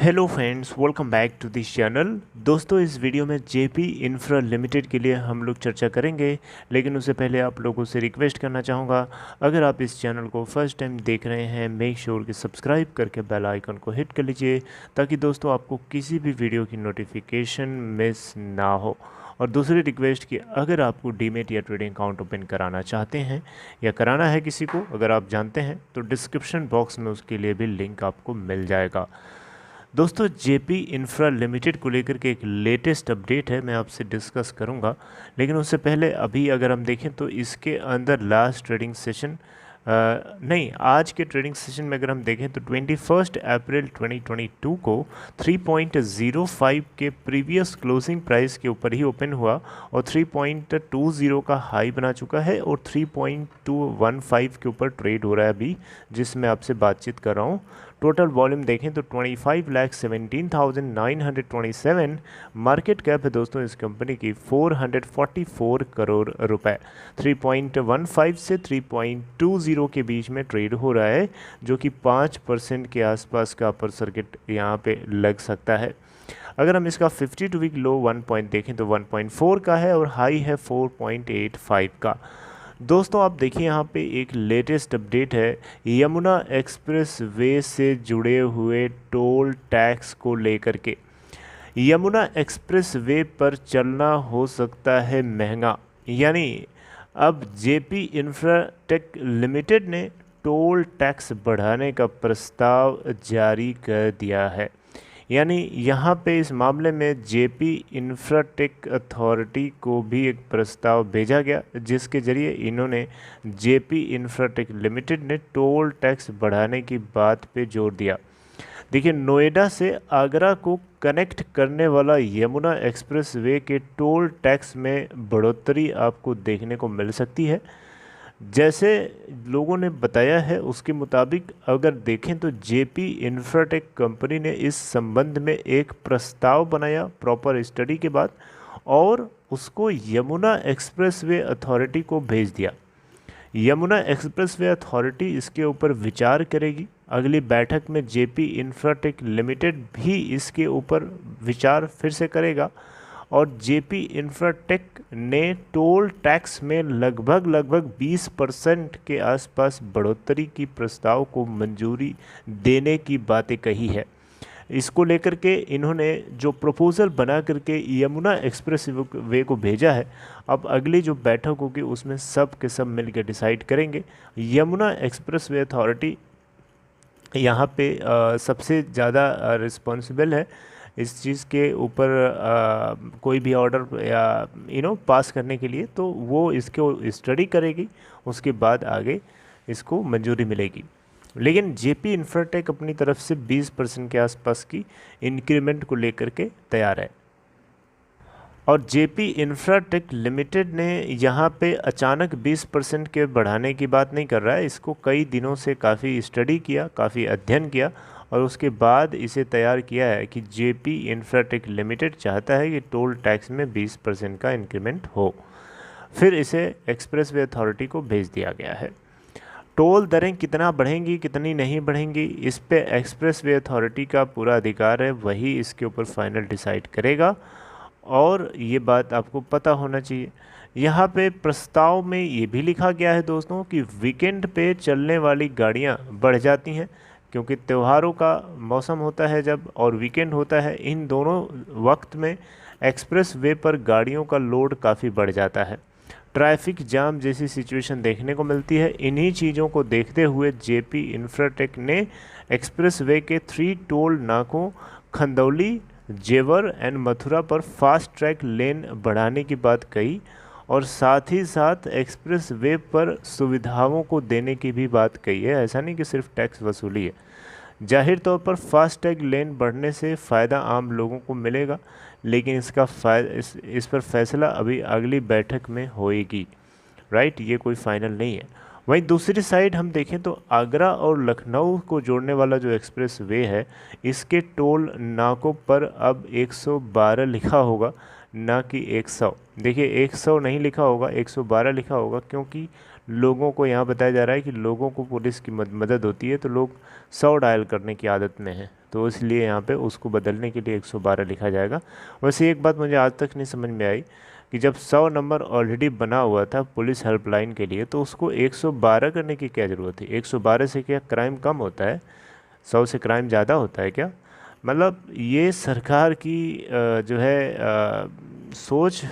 Hello friends, welcome back to this channel. दोस्तों, इस video में जेपी इंफ्रा लिमिटेड के लिए हम लोग चर्चा करेंगे, लेकिन उससे पहले आप लोगों से रिक्वेस्ट करना चाहूँगा, अगर आप इस चैनल को फर्स्ट टाइम देख रहे हैं, मेक श्योर कि सब्सक्राइब करके बेल आइकन को हिट कर लीजिए, ताकि दोस्तों आपको किसी भी वीडियो की नोटिफिकेशन मिस ना हो। और दूसरी रिक्वेस्ट कि अगर आपको डीमेट या ट्रेडिंग अकाउंट ओपन कराना चाहते हैं या कराना है किसी को, अगर आप जानते हैं तो डिस्क्रिप्शन बॉक्स में उसके लिए भी लिंक आपको मिल जाएगा। दोस्तों, जेपी इंफ्रा लिमिटेड को लेकर के एक लेटेस्ट अपडेट है, मैं आपसे डिस्कस करूंगा। लेकिन उससे पहले अभी अगर हम देखें तो इसके अंदर लास्ट ट्रेडिंग सेशन नहीं, आज के ट्रेडिंग सेशन में अगर हम देखें तो 21 अप्रैल 2022 को 3.05 के प्रीवियस क्लोजिंग प्राइस के ऊपर ही ओपन हुआ और 3.20 का हाई बना चुका है और 3.215 के ऊपर ट्रेड हो रहा है अभी, जिसमें आपसे बातचीत कर रहा हूँ। टोटल वॉल्यूम देखें तो 25,17,927। मार्केट कैप है दोस्तों इस कंपनी की 444 करोड़ रुपए। 3.15 से 3.20 के बीच में ट्रेड हो रहा है, जो कि 5% के आसपास का अपर सर्किट यहाँ पे लग सकता है। अगर हम इसका 52 वीक लो 1 पॉइंट देखें तो 1.4 का है और हाई है 4.85 का। दोस्तों, आप देखिए यहाँ पे एक लेटेस्ट अपडेट है यमुना एक्सप्रेस वे से जुड़े हुए टोल टैक्स को लेकर के। यमुना एक्सप्रेस वे पर चलना हो सकता है महंगा, यानी अब जेपी इंफ्राटेक लिमिटेड ने टोल टैक्स बढ़ाने का प्रस्ताव जारी कर दिया है। यानी यहाँ पे इस मामले में जेपी इंफ्राटेक अथॉरिटी को भी एक प्रस्ताव भेजा गया, जिसके ज़रिए इन्होंने जेपी इंफ्राटेक लिमिटेड ने टोल टैक्स बढ़ाने की बात पे जोर दिया। देखिए, नोएडा से आगरा को कनेक्ट करने वाला यमुना एक्सप्रेस वे के टोल टैक्स में बढ़ोतरी आपको देखने को मिल सकती है। जैसे लोगों ने बताया है उसके मुताबिक अगर देखें तो जेपी इंफ्राटेक कंपनी ने इस संबंध में एक प्रस्ताव बनाया प्रॉपर स्टडी के बाद और उसको यमुना एक्सप्रेसवे अथॉरिटी को भेज दिया। यमुना एक्सप्रेसवे अथॉरिटी इसके ऊपर विचार करेगी। अगली बैठक में जेपी इंफ्राटेक लिमिटेड भी इसके ऊपर विचार फिर से करेगा और जेपी इंफ्राटेक ने टोल टैक्स में लगभग 20% के आसपास बढ़ोतरी की प्रस्ताव को मंजूरी देने की बातें कही है। इसको लेकर के इन्होंने जो प्रपोज़ल बना करके यमुना एक्सप्रेस वे को भेजा है, अब अगली जो बैठक होगी उसमें सब के सब मिलकर डिसाइड करेंगे। यमुना एक्सप्रेस वे अथॉरिटी यहाँ पे सबसे ज़्यादा रिस्पॉन्सिबल है इस चीज़ के ऊपर कोई भी ऑर्डर या पास करने के लिए, तो वो इसको स्टडी करेगी, उसके बाद आगे इसको मंजूरी मिलेगी। लेकिन जेपी इंफ्राटेक अपनी तरफ से 20% के आसपास की इंक्रीमेंट को लेकर के तैयार है। और जेपी इंफ्राटेक लिमिटेड ने यहाँ पे अचानक 20% के बढ़ाने की बात नहीं कर रहा है, इसको कई दिनों से काफ़ी स्टडी किया, काफ़ी अध्ययन किया और उसके बाद इसे तैयार किया है कि जेपी इंफ्राटेक लिमिटेड चाहता है कि टोल टैक्स में 20% का इंक्रीमेंट हो। फिर इसे एक्सप्रेसवे अथॉरिटी को भेज दिया गया है। टोल दरें कितना बढ़ेंगी कितनी नहीं बढ़ेंगी, इस पे एक्सप्रेसवे अथॉरिटी का पूरा अधिकार है, वही इसके ऊपर फाइनल डिसाइड करेगा और ये बात आपको पता होना चाहिए। यहाँ पे प्रस्ताव में ये भी लिखा गया है दोस्तों कि वीकेंड पे चलने वाली गाड़ियाँ बढ़ जाती हैं, क्योंकि त्योहारों का मौसम होता है जब और वीकेंड होता है, इन दोनों वक्त में एक्सप्रेस वे पर गाड़ियों का लोड काफ़ी बढ़ जाता है, ट्रैफिक जाम जैसी सिचुएशन देखने को मिलती है। इन्हीं चीज़ों को देखते हुए जेपी इंफ्राटेक ने एक्सप्रेस वे के 3 टोल नाकों खंदौली, जेवर एंड मथुरा पर फास्ट ट्रैक लेन बढ़ाने की बात कही और साथ ही साथ एक्सप्रेस वे पर सुविधाओं को देने की भी बात कही है। ऐसा नहीं कि सिर्फ टैक्स वसूली है। जाहिर तौर पर फास्ट टैग लेन बढ़ने से फ़ायदा आम लोगों को मिलेगा, लेकिन इस पर फैसला अभी अगली बैठक में होएगी, राइट। ये कोई फाइनल नहीं है। वहीं दूसरी साइड हम देखें तो आगरा और लखनऊ को जोड़ने वाला जो एक्सप्रेस वे है, इसके टोल नाकों पर अब 112 लिखा होगा, ना कि 100। देखिए, 100 नहीं लिखा होगा, 112 लिखा होगा, क्योंकि लोगों को यहाँ बताया जा रहा है कि लोगों को पुलिस की मदद होती है, तो लोग 100 डायल करने की आदत में हैं। तो इसलिए यहाँ पे उसको बदलने के लिए 112 लिखा जाएगा। वैसे एक बात मुझे आज तक नहीं समझ में आई कि जब 100 नंबर ऑलरेडी बना हुआ था पुलिस हेल्पलाइन के लिए, तो उसको 112 करने की क्या ज़रूरत थी? 112 से क्या क्राइम कम होता है? 100 से क्राइम ज़्यादा होता है क्या? मतलब ये सरकार की जो है सोच,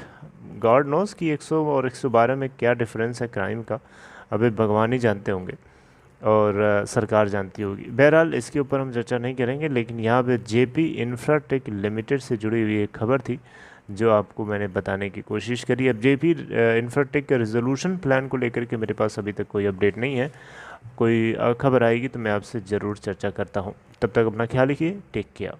गॉड नोस कि 100 और 112 में क्या डिफरेंस है क्राइम का, अभी भगवान ही जानते होंगे और सरकार जानती होगी। बहरहाल इसके ऊपर हम चर्चा नहीं करेंगे, लेकिन यहाँ पे जेपी इंफ्राटेक लिमिटेड से जुड़ी हुई एक खबर थी जो आपको मैंने बताने की कोशिश करी। अब जेपी इंफ्राटेक के रिजोल्यूशन प्लान को लेकर के मेरे पास अभी तक कोई अपडेट नहीं है। कोई खबर आएगी तो मैं आपसे ज़रूर चर्चा करता हूँ। तब तक अपना ख्याल रखिए। Take care.